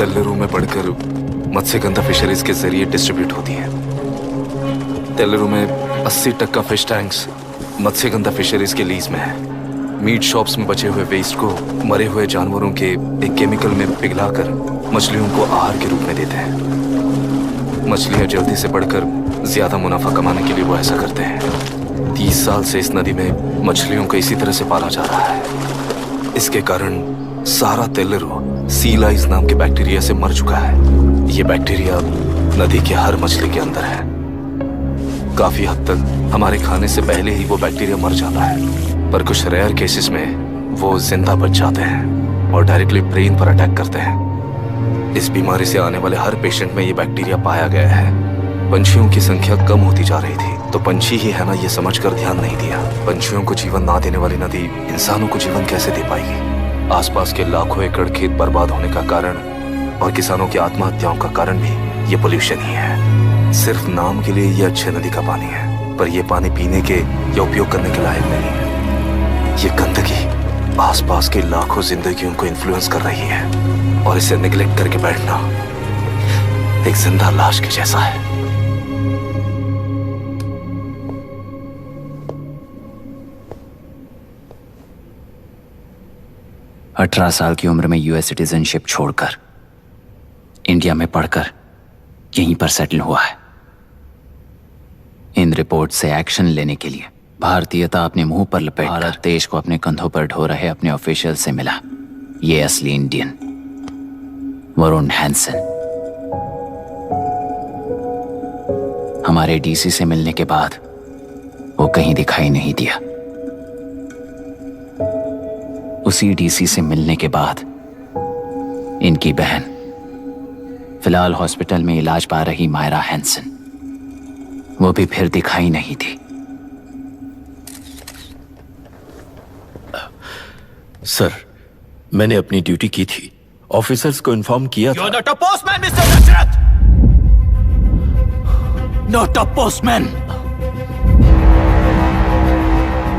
तेल्लुरु में बढ़कर मत्स्यगंधा फिशरीज के जरिए डिस्ट्रीब्यूट होती है। तेल्लुरु में 80% फिश टैंक्स मत्स्यगंधा फिशरीज के लीज में है। मीट शॉप्स में बचे हुए वेस्ट को मरे हुए जानवरों के एक केमिकल में पिघलाकर मछलियों को आहार के रूप में देते हैं। मछलियां जल्दी से बढ़कर ज्यादा मुनाफा कमाने के लिए वो ऐसा करते हैं। 30 साल से इस नदी में मछलियों को इसी तरह से पाला जा रहा है। इसके कारण सारा तेल्लुरु सी लाइस नाम के बैक्टीरिया से मर चुका है। ये बैक्टीरिया नदी के हर मछली के अंदर है। काफी हद तक हमारे खाने से पहले ही वो बैक्टीरिया मर जाता है, पर कुछ रेयर केसेस में वो जिंदा बच जाते हैं और डायरेक्टली ब्रेन पर अटैक करते हैं। इस बीमारी से आने वाले हर पेशेंट में ये बैक्टीरिया पाया गया है। पंछियों की संख्या कम होती जा रही थी, तो पंछी ही है ना ये समझकर ध्यान नहीं दिया। पंछियों को जीवन ना देने वाली नदी इंसानों को जीवन कैसे दे पाएगी? आसपास के लाखों एकड़ खेत बर्बाद होने का कारण और किसानों की आत्महत्याओं का कारण भी ये पोल्यूशन ही है। सिर्फ नाम के लिए ये अच्छे नदी का पानी है, पर यह पानी पीने के या उपयोग करने के लायक नहीं है। ये गंदगी आसपास के लाखों जिंदगियों को इन्फ्लुएंस कर रही है और इसे निगलेक्ट करके बैठना एक जिंदा लाश के जैसा है। अठारह साल की उम्र में यूएस सिटीजनशिप छोड़कर इंडिया में पढ़कर यहीं पर सेटल हुआ है। इन रिपोर्ट से एक्शन लेने के लिए भारतीयता अपने मुंह पर लपेट भारत देश को अपने कंधों पर ढो रहे अपने ऑफिशियल से मिला ये असली इंडियन वरुण हैंसन। हमारे डीसी से मिलने के बाद वो कहीं दिखाई नहीं दिया। उसी डीसी से मिलने के बाद इनकी बहन फिलहाल हॉस्पिटल में इलाज पा रही मायरा हैंसन, वो भी फिर दिखाई नहीं दी। सर, मैंने अपनी ड्यूटी की थी, ऑफिसर्स को इन्फॉर्म किया था। You're not a postman, Mr. Dashrath! Not a postman!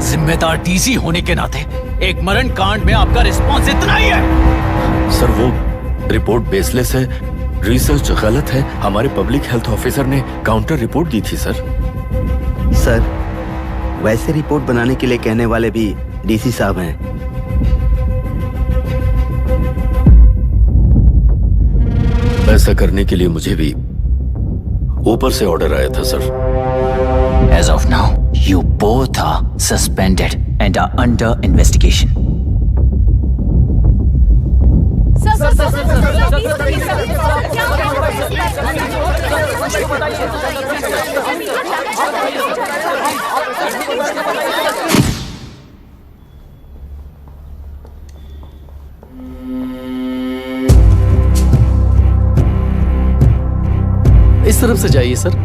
जिम्मेदार डीसी होने के नाते एक मरण कांड में आपका रिस्पॉन्स इतना ही है। सर, वो रिपोर्ट बेसलेस है, रिसर्च गलत है। हमारे पब्लिक हेल्थ ऑफिसर ने काउंटर रिपोर्ट दी थी। सर, वैसे रिपोर्ट बनाने के लिए कहने वाले भी डीसी साहब हैं। ऐसा करने के लिए मुझे भी ऊपर से ऑर्डर आया था sir. As of now, you both are suspended and are under investigation. इस तरफ से जाइए सर।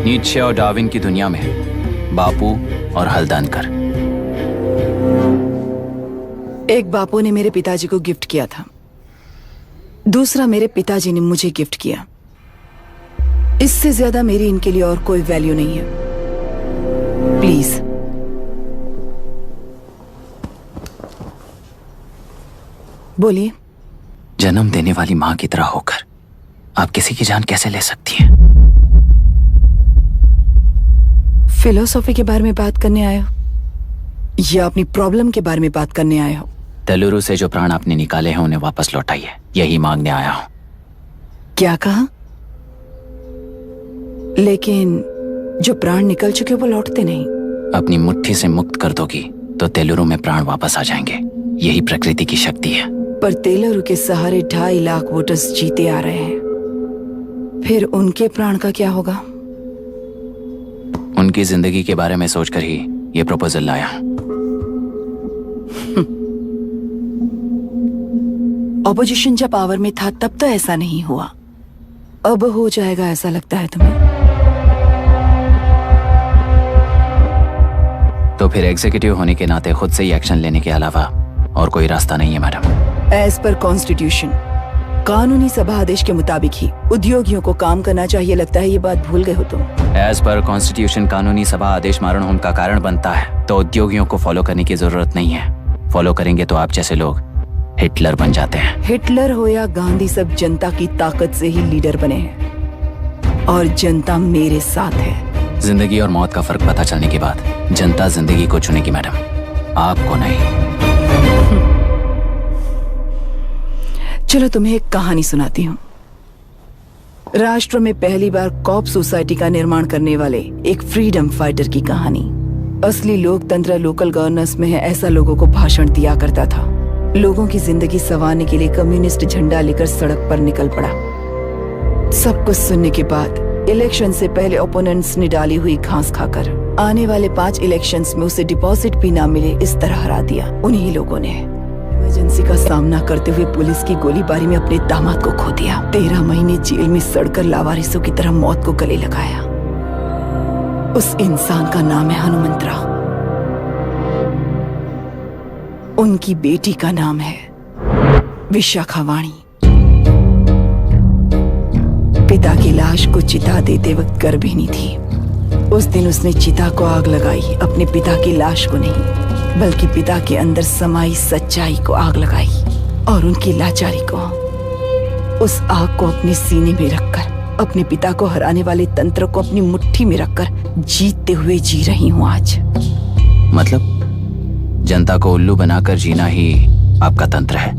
नीत्शे और डार्विन की दुनिया में बापू और हल्दनकर। एक बापू ने मेरे पिताजी को गिफ्ट किया था, दूसरा मेरे पिताजी ने मुझे गिफ्ट किया। इससे ज्यादा मेरी इनके लिए और कोई वैल्यू नहीं है। प्लीज। बोलिए। जन्म देने वाली मां की तरह होकर आप किसी की जान कैसे ले सकती हैं? फिलोसॉफी के बारे में बात करने आए हो या अपनी प्रॉब्लम के बारे में बात करने आए हो? तेल्लुरु से जो प्राण आपने निकाले हैं उन्हें वापस लौटाइए, यही मांगने आया हूं। क्या कहा? लेकिन जो प्राण निकल चुके वो लौटते नहीं। अपनी मुट्ठी से मुक्त कर दोगी तो तेल्लुरु में प्राण वापस आ जाएंगे। यही प्रकृति की शक्ति है। पर तेल्लुरु के सहारे 2.5 लाख वोटर्स जीते आ रहे हैं, फिर उनके प्राण का क्या होगा? उनकी जिंदगी के बारे में सोचकर ही ये प्रपोजल लाया। ऑपोजिशन जब पावर में था तब तो ऐसा नहीं हुआ, अब हो जाएगा ऐसा लगता है तुम्हें? तो फिर एग्जीक्यूटिव होने के नाते खुद से ही एक्शन लेने के अलावा और कोई रास्ता नहीं है मैडम। एज पर कॉन्स्टिट्यूशन, कानूनी सभा आदेश के मुताबिक ही उद्योगियों को काम करना चाहिए। लगता है ये बात भूल गए हो तुम। एज पर कॉन्स्टिट्यूशन कानूनी सभा आदेश मारण होम का कारण बनता है, तो उद्योगियों को फॉलो करने की जरूरत नहीं है। फॉलो करेंगे तो आप जैसे लोग हिटलर बन जाते हैं। हिटलर हो या गांधी, सब जनता की ताकत से ही लीडर बने हैं और जनता मेरे साथ है। जिंदगी और मौत का फर्क पता चलने के बाद जनता जिंदगी को चुनेगी मैडम, आपको नहीं। चलो तुम्हें एक कहानी सुनाती हूँ। राष्ट्र में पहली बार कॉप सोसाइटी का निर्माण करने वाले एक फ्रीडम फाइटर की कहानी। असली लोकतंत्र लोकल गवर्नेंस में है, ऐसा लोगों को भाषण दिया करता था। लोगों की जिंदगी संवारने के लिए कम्युनिस्ट झंडा लेकर सड़क पर निकल पड़ा। सब कुछ सुनने के बाद इलेक्शन से पहले ओपोनेंट्स ने डाली हुई घास खाकर आने वाले 5 इलेक्शंस में उसे डिपॉजिट भी ना मिले, इस तरह हरा दिया। उन्हीं लोगों ने इमरजेंसी का सामना करते हुए पुलिस की गोलीबारी में अपने दामाद को खो दिया। 13 महीने जेल में सड़कर लावारिसों की तरह मौत को गले लगाया। उस इंसान का नाम है हनुमंतराव। उनकी बेटी का नाम है विशाखावाणी। पिता की लाश को चिता देते वक्त गर्भिणी थी। उस दिन उसने चिता को आग लगाई, अपने पिता की लाश को नहीं, बल्कि पिता के अंदर समाई सच्चाई को आग लगाई और उनकी लाचारी को। उस आग को अपने सीने में रखकर, अपने पिता को हराने वाले तंत्र को अपनी मुट्ठी में रखकर जीतते हुए जी रही हूं आज। मतलब जनता को उल्लू बनाकर जीना ही आपका तंत्र है?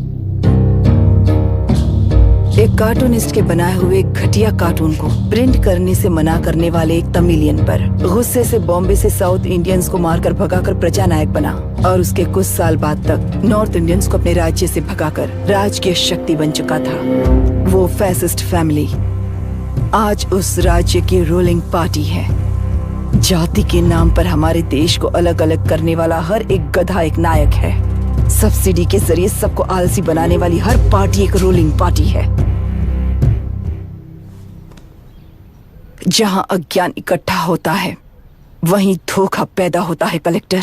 एक कार्टूनिस्ट के बनाए हुए घटिया कार्टून को प्रिंट करने से मना करने वाले एक तमिलियन पर गुस्से से बॉम्बे से साउथ इंडियंस को मारकर भगाकर प्रजानायक बना और उसके कुछ साल बाद तक नॉर्थ इंडियंस को अपने राज्य से भगाकर राजकीय शक्ति बन चुका था। वो फैसिस्ट फैमिली आज उस राज्य की रूलिंग पार्टी है। जाति के नाम पर हमारे देश को अलग अलग करने वाला हर एक गधा एक नायक है। सब्सिडी के जरिए सबको आलसी बनाने वाली हर पार्टी एक रूलिंग पार्टी है। जहां अज्ञान इकट्ठा होता है वहीं धोखा पैदा होता है। कलेक्टर,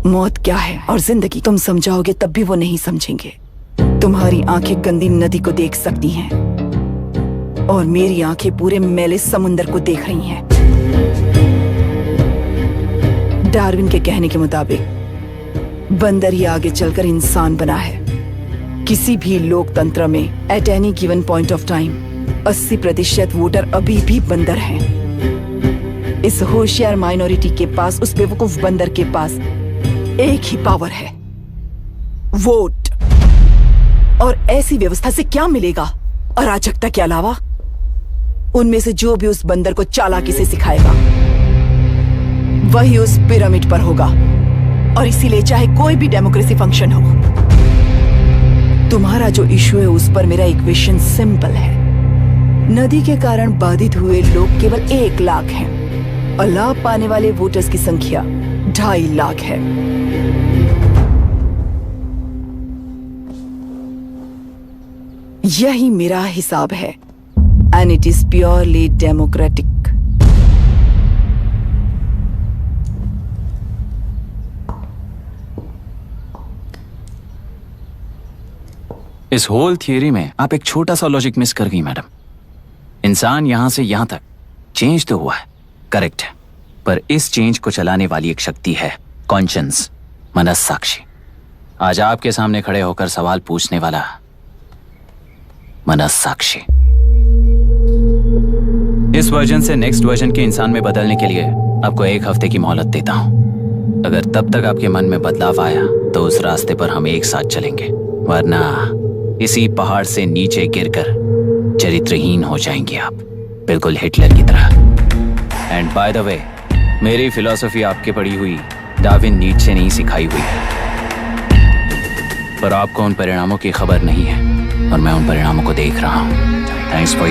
मौत क्या है और जिंदगी तुम समझाओगे तब भी वो नहीं समझेंगे। तुम्हारी आंखें गंदी नदी को देख सकती हैं और मेरी आंखें पूरे मैले समुंदर को देख रही हैं। डार्विन के कहने के मुताबिक बंदर ही आगे चलकर इंसान बना है। किसी भी लोकतंत्र में at any given point of time 80% voter अभी भी बंदर हैं। इस होशियार माइनॉरिटी के पास, उस बेवकूफ बंदर के पास एक ही पावर है, वोट। और ऐसी व्यवस्था से क्या मिलेगा अराजकता के अलावा? उनमें से जो भी उस बंदर को चालाकी से सिखाएगा वही उस पिरामिड पर होगा। और इसीलिए चाहे कोई भी डेमोक्रेसी फंक्शन हो, तुम्हारा जो इशू है उस पर मेरा इक्वेशन सिंपल है। नदी के कारण बाधित हुए लोग केवल 1 लाख हैं और लाभ पाने वाले वोटर्स की संख्या 2.5 लाख है। यही मेरा हिसाब है and it is purely democratic. इस होल थियरी में आप एक छोटा सा लॉजिक मिस कर गई मैडम। इंसान यहां से यहां तक चेंज तो हुआ है, करेक्ट है, पर इस चेंज को चलाने वाली एक शक्ति है, कॉन्शियंस, मनस्साक्षी। आज आपके सामने खड़े होकर सवाल पूछने वाला मनस्साक्षी। इस वर्जन से नेक्स्ट वर्जन के इंसान में बदलने के लिए आपको 1 हफ्ते की मोहलत देता हूं। अगर तब तक आपके मन में बदलाव आया तो उस रास्ते पर हम एक साथ चलेंगे, वरना इसी पहाड़ से नीचे गिरकर चरित्रहीन हो जाएंगे आप, बिल्कुल हिटलर की तरह। एंड बाय द वे, मेरी फिलॉसफी आपके पढ़ी हुई डार्विन नीचे नहीं सिखाई हुई है, पर आपको उन परिणामों की खबर नहीं है और मैं उन परिणामों को देख रहा हूं। थैंक्स फॉर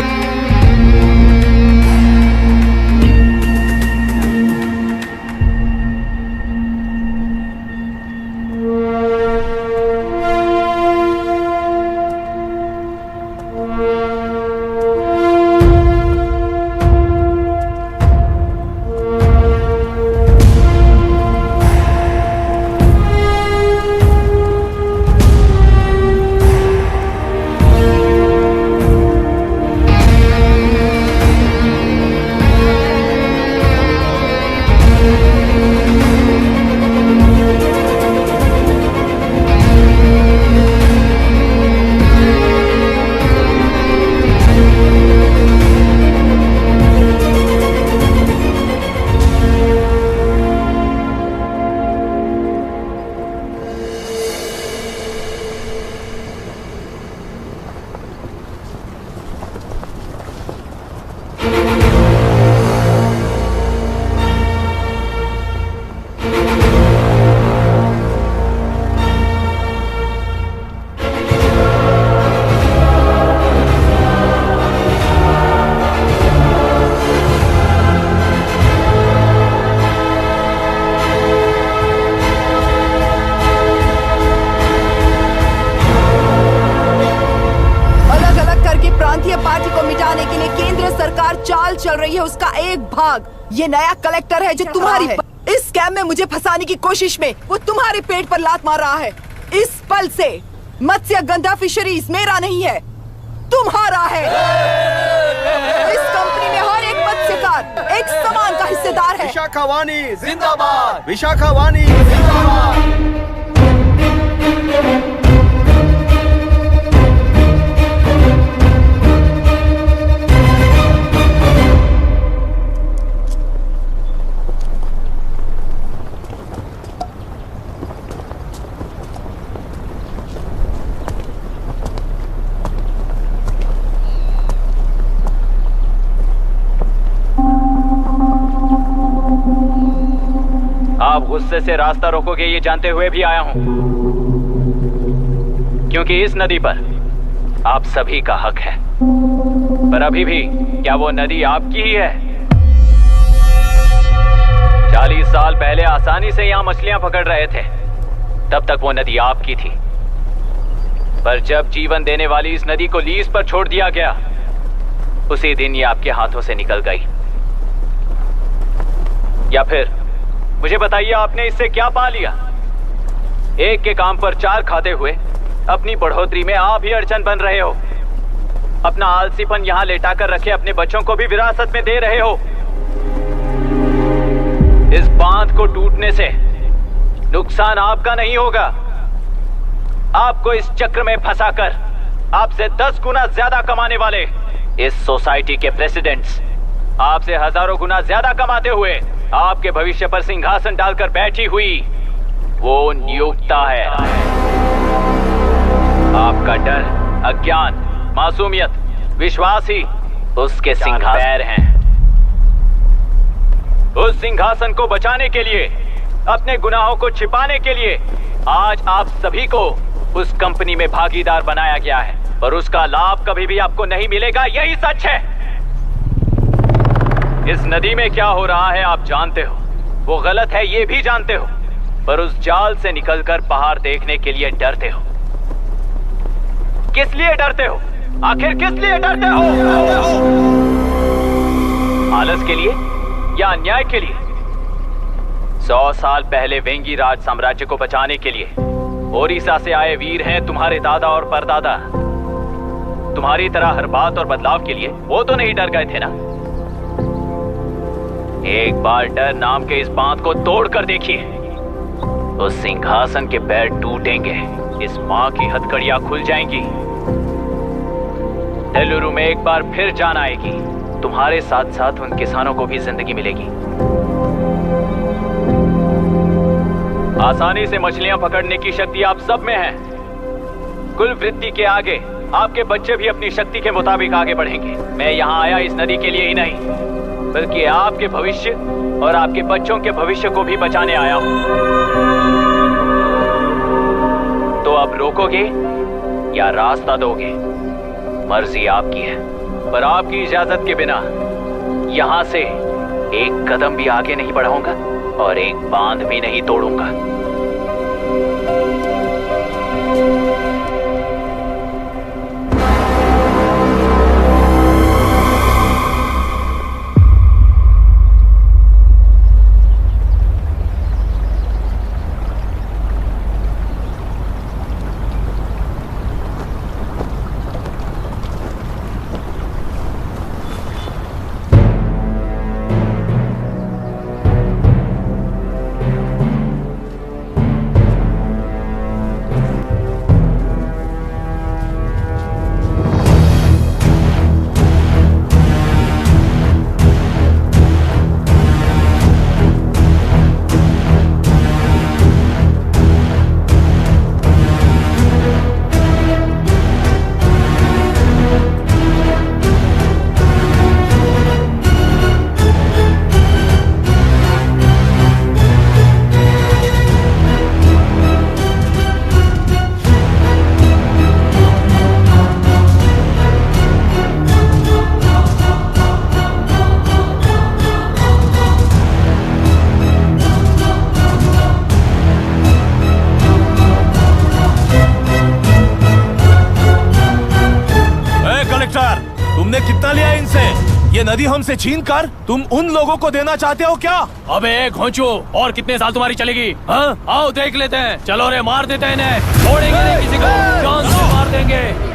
पल चल रही है उसका एक भाग ये नया कलेक्टर है जो तुम्हारी इस स्कैम में मुझे फंसाने की कोशिश में वो तुम्हारे पेट पर लात मार रहा है। इस पल से मत्स्य गंधा फिशरीज मेरा नहीं है, तुम्हारा है। इस कंपनी में हर एक मत्स्यकार एक समान का हिस्सेदार है। विशाखावाणी जिंदाबाद, विशाखावाणी जिंदाबाद। आप गुस्से से रास्ता रोकोगे ये जानते हुए भी आया हूं, क्योंकि इस नदी पर आप सभी का हक है। पर अभी भी क्या वो नदी आपकी ही है? 40 साल पहले आसानी से यहां मछलियां पकड़ रहे थे, तब तक वो नदी आपकी थी। पर जब जीवन देने वाली इस नदी को लीज पर छोड़ दिया गया, उसी दिन ये आपके हाथों से निकल गई। या फिर मुझे बताइए, आपने इससे क्या पा लिया? एक के काम पर चार खाते हुए अपनी बढ़ोतरी में आप ही अड़चन बन रहे हो। अपना आलसीपन यहां लेटा कर रखे अपने बच्चों को भी विरासत में दे रहे हो। इस बांध को टूटने से नुकसान आपका नहीं होगा, आपको इस चक्र में फंसाकर आपसे 10 गुना ज्यादा कमाने वाले इस सोसाइटी के प्रेसिडेंट्स आपसे हजारों गुना ज्यादा कमाते हुए आपके भविष्य पर सिंहासन डालकर बैठी हुई वो नियोक्ता है। आपका डर, अज्ञान, मासूमियत, विश्वास ही उसके सिंहासन हैं। उस सिंहासन को बचाने के लिए, अपने गुनाहों को छिपाने के लिए आज आप सभी को उस कंपनी में भागीदार बनाया गया है, पर उसका लाभ कभी भी आपको नहीं मिलेगा। यही सच है। इस नदी में क्या हो रहा है आप जानते हो, वो गलत है ये भी जानते हो, पर उस जाल से निकलकर बाहर देखने के लिए डरते हो। किस लिए डरते हो? आखिर किस लिए डरते हो? आलस के लिए या अन्याय के लिए? 100 साल पहले वेंगी राज साम्राज्य को बचाने के लिए ओडिशा से आए वीर हैं तुम्हारे दादा और परदादा। तुम्हारी तरह हर बात और बदलाव के लिए वो तो नहीं डर गए थे ना। एक बार डर नाम के इस बांध को तोड़ कर देखिए, उस सिंहासन के पैर टूटेंगे, इस मां की हथकड़ियां खुल जाएंगी। तेलुरु में एक बार फिर जान आएगी, तुम्हारे साथ साथ उन किसानों को भी जिंदगी मिलेगी। आसानी से मछलियां पकड़ने की शक्ति आप सब में है। कुल वृत्ति के आगे आपके बच्चे भी अपनी शक्ति के मुताबिक आगे बढ़ेंगे। मैं यहाँ आया इस नदी के लिए ही नहीं, बल्कि आपके भविष्य और आपके बच्चों के भविष्य को भी बचाने आया हूं। तो अब रोकोगे या रास्ता दोगे, मर्जी आपकी है, पर आपकी इजाजत के बिना यहां से एक कदम भी आगे नहीं बढ़ाऊंगा और एक बांध भी नहीं तोड़ूंगा। ये नदी हमसे छीन कर तुम उन लोगों को देना चाहते हो क्या? अबे घोंचू, और कितने साल तुम्हारी चलेगी? हाँ, आओ देख लेते हैं। चलो रे, मार देते हैं इन्हें, छोड़ेंगे नहीं किसी को, जान से मार देंगे।